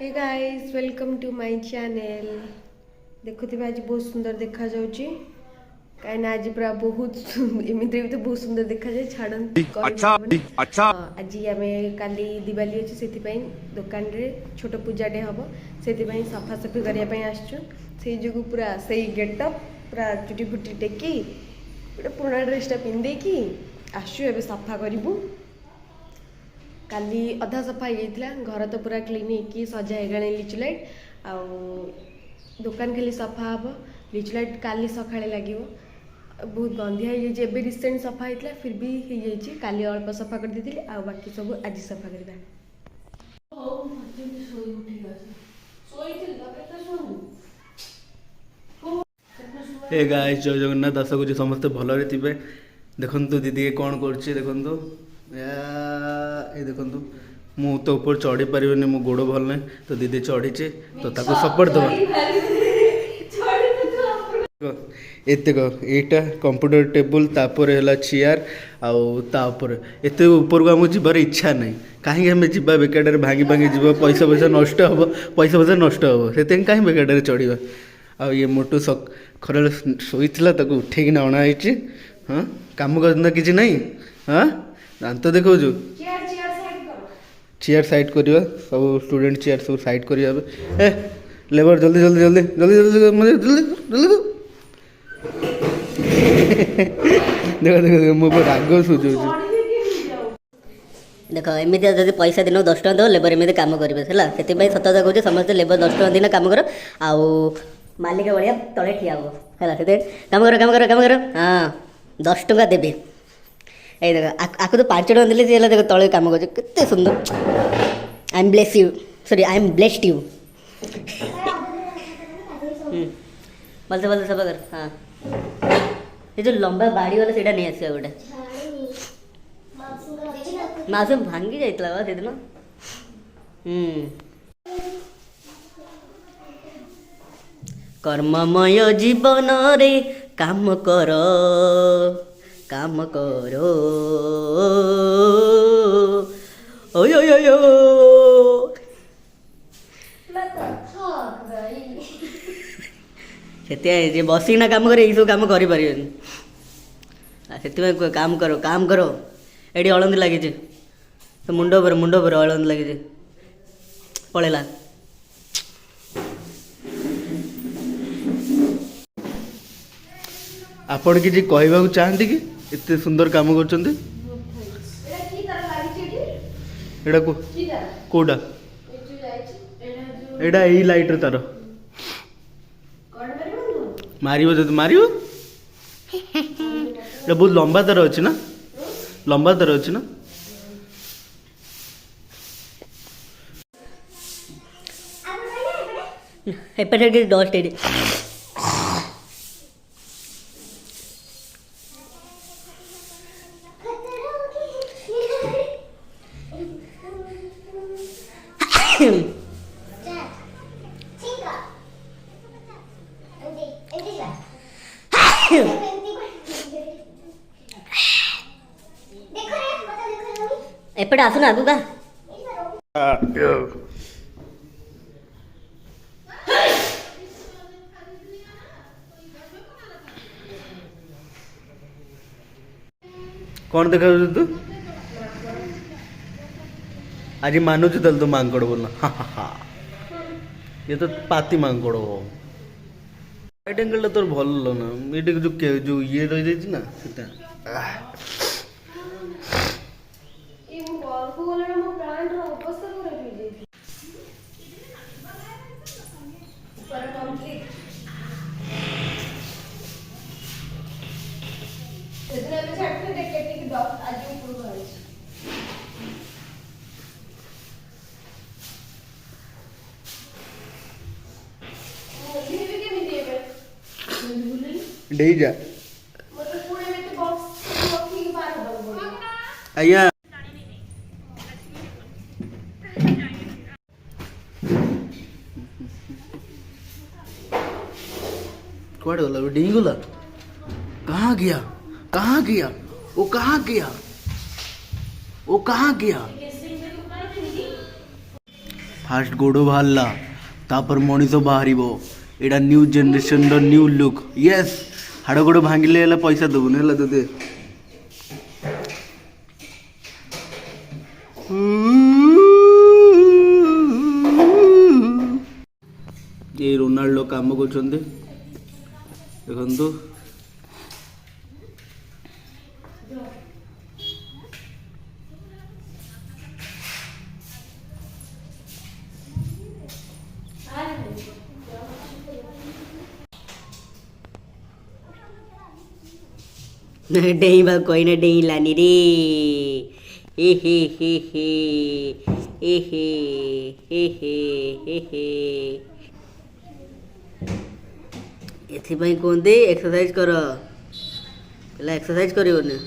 Hey guys welcome to my channel. देखुथिबे आज बहुत सुंदर देखा जाउची काई ना आज पूरा बहुत एमिति भी तो बहुत सुंदर देखा जाए छाड़न अच्छा अच्छा आज आमे काली दिवाली अछि सेति पई दुकान रे छोट पूजा डे हबो सेति पई सफा सफी करिया पई आछछु सेई जगु पूरा सेई गेटअप पूरा चुटी फुटी टेकी पूरा पुराना ड्रेस टा पिंदे की आछछु एबे सफा करिवु। काली अधा सफा होता घर तो पूरा क्लीन हो सजा है लिचु लाइट आ दुकान खाली सफा हम लिचु लाइट काली सका लगे बहुत गंधिया हो रिसेंट सफा होता फिर भी हो काली अल्प सफा कर दी आ बाकी सब आज सफा करवा। हे गाइस जय जगन्नाथ आशा करूँ समस्ते भलरे थे। देखु दीदी कौन कर देखु ये देखु मु तो ऊपर चढ़ी पारिनी मो गोड़ भल ना तो दीदी चढ़ीचे तो ताको सपोर्ट दो एत एटा कंप्यूटर टेबुल तापर है चेयर आउपर एत ऊपर को आम जीवार इच्छा ना कहीं आम जा बेकार भांगी भांगी जीव पैसा पैसा नष्ट हम पैसा पैसा नष्ट हम से कहीं बेकार चढ़ा आ ये मोटू खरा शोला उठेकिना अणाई। हाँ कम कर कि ना हाँ दांत देखो चेयर साइड करवा सब स्टूडेंट चेयर सब साइड करवा ए लेबर जल्दी जल्दी जल्दी जल्दी जल्दी मतलब जल्दी जल्दी देखो देखो मो राग सुझे देख एमती जब पैसा दिन 10 टका दो लेबर एमती कम करेंगे है से सत कथा कहते समस्त लेबर 10 टका दिन कम कर आउ मालिक भाया तले ठिया है कम कर कम कर कम कर हाँ 10 टका देवे ये देख आक तो 5 टका देले सी देख तले कम कर केते सुंदर I am bless you sorry I am blessed you बोलते बोलते सब कर हाँ ये जो लंबा बाड़ी वाला सीटा नहीं आसा गोटे मास भांगी जाइतला बा सेदिन कर्ममय जीवन रे काम कर ओय ओय ओय से बसिना काम करे सब काम कर काम करो एटी हलंदी लगी मुंड पर हलंदी लगी पड़ेला आपण किसी कहवा चाहती कि इतने सुंदर काम कर कोड़ा एटा यही लाइट तार मारियो जब मारियो बहुत लंबा तार अच्छी ना लंबा तार अच्छी ना एपटे डस्ट एडी एपटे आसुन आगु का कौन देखा तू आज मानुच तल तो मांकड़ बोलना हाँ हाँ हाँ ये तो पाती मांकड़ हो राइट एंगल तो भल ना ये जो ये रही जाइए ना सीता जा आया कुआड़े गला डिंग गला कहाँ गया वो कहाँ गया फास्ट गोड़ बाहरला तापर मनीष बाहर एटा new generation new look yes हाड़ गोड़ भांगिले पैसा देबुन है तोते ये रोनाल्डो काम कर देखु डेई बा कोई ना डेई लानी रे ए हे हे हे ए हे हे हे हे एथिपाई कहते एक्सरसाइज कर पहला एक्सरसाइज करने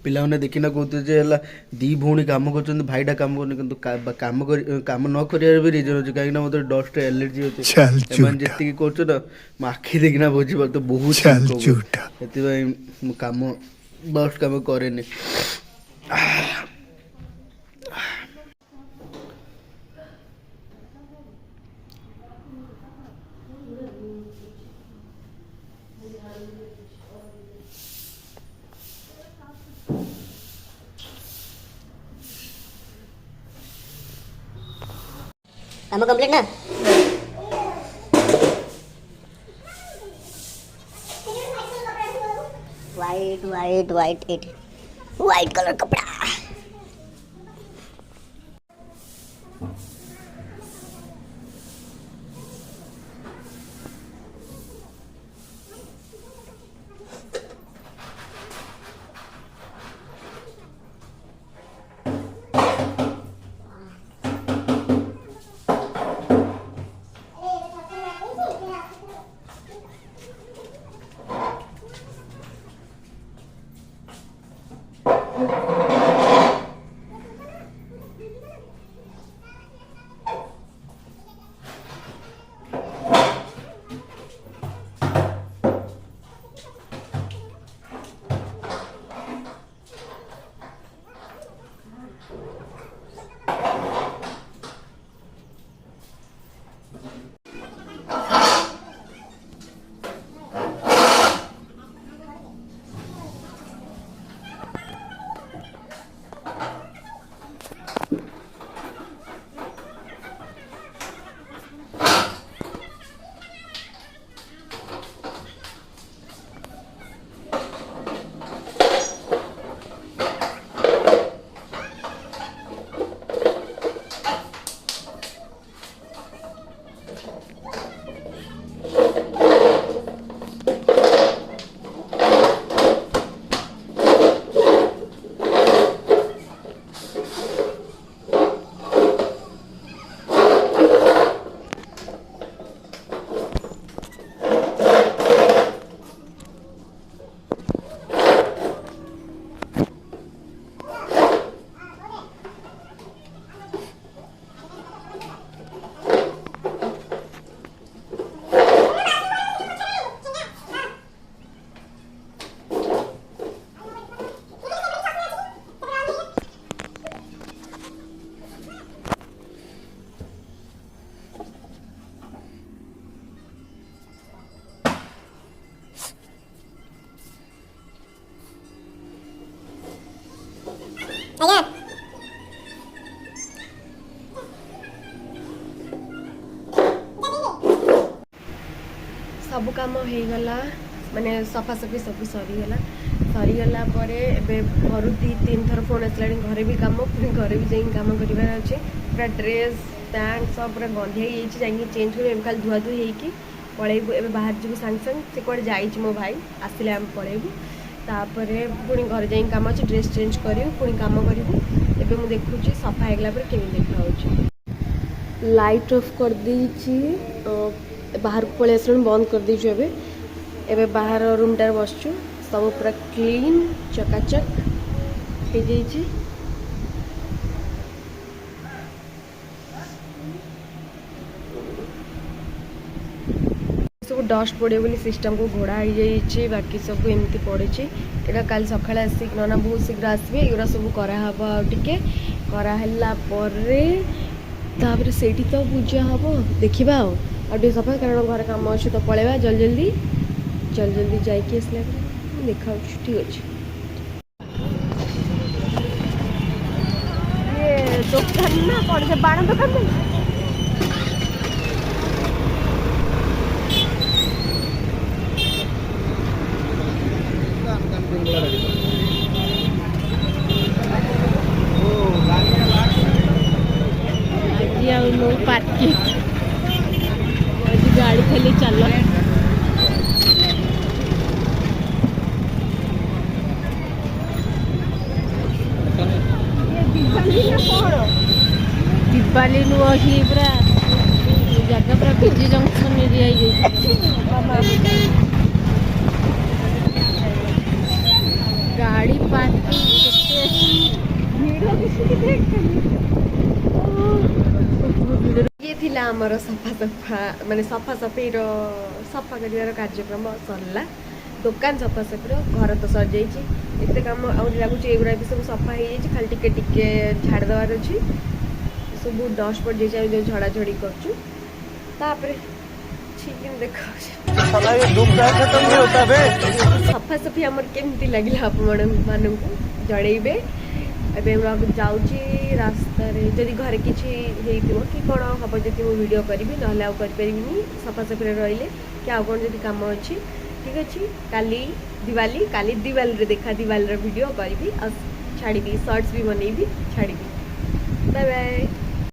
पिला देखना कहते दी भौणी कम कर भाईटा कम कर कम न कर भी रिजन अच्छे कहीं मतलब डस्ट एलर्जी अच्छे जी कर आखि देखना बुझी पार तो बहुत कम डस्ट कम करे काम कंप्लीट ना white white white white colour कपड़ा सब काम हो गला माने सफा सफी सब सरीगला घर दी तीन थर फोन आसला घरे भी कम पुणी घरे भी जाइए कम करार अच्छे पूरा ड्रेस पैंट सब पूरा गंधे चेंज कर खाली धुआ धुई होगी पलैबू ए बाहर जीव सांगे सांगे से कड़े जाइए मो भाई आसिले आम पलैबू तापर पुणी घर जाइए कम अच्छे ड्रेस चेंज करूँ पुणी कम करूँ एवं मुझे देखुची सफा होगला केमी देखा लाइट ऑफ कर देची बाहर को पलि आस बंद कर देचु एवं बाहर रूमटार बसचु सब पूरा क्लीन चकाचक हो जाइए सब डस्ट पड़े बोली सिस्टम को घोड़ा हो जाइए बाकी सब एमती पड़ी यहाँ कल सका आसिक नना बहुत शीघ्र आसवे एगुरा सब कराहब टे कराला से तो पूजा हम देखा आगे सफा कारण घर कम अच्छे तो पलैया जल्दी जल्दी जाइए आसला देखा ठीक अच्छे ये दुकान ना कौन से बाण दुकान में पार्किंग गाड़ी खाली चल दिवाली नुही पूरा जगह पूरा बिजी जंक्शन एरिया गाड़ी पार्किंग ये थिला हमर सफा माने सफा सफेर सफा कर कार्यक्रम सरला दुकान सफा सफेर घर तो सर जाइए एत कम लगुच एगुड़ा भी सब सफा हो जाए खाली टिके झाड़ देवार अच्छी सब डस्ट पड़ जाए जो झड़ाझड़ी कर सफा सफी आमर केमती लगे आप मानक जड़े एबे जाऊँगी रास्ता जदि घर किसी कि कौन हम जी मुझे वीडियो करी ना करी सफासफी रही कि आउ कौन जब कम अच्छी ठीक अच्छे काली दिवाली देखा दिवाली वीडियो करी छाड़ी शॉर्ट्स भी बनैबी छाड़ी बाय बाय।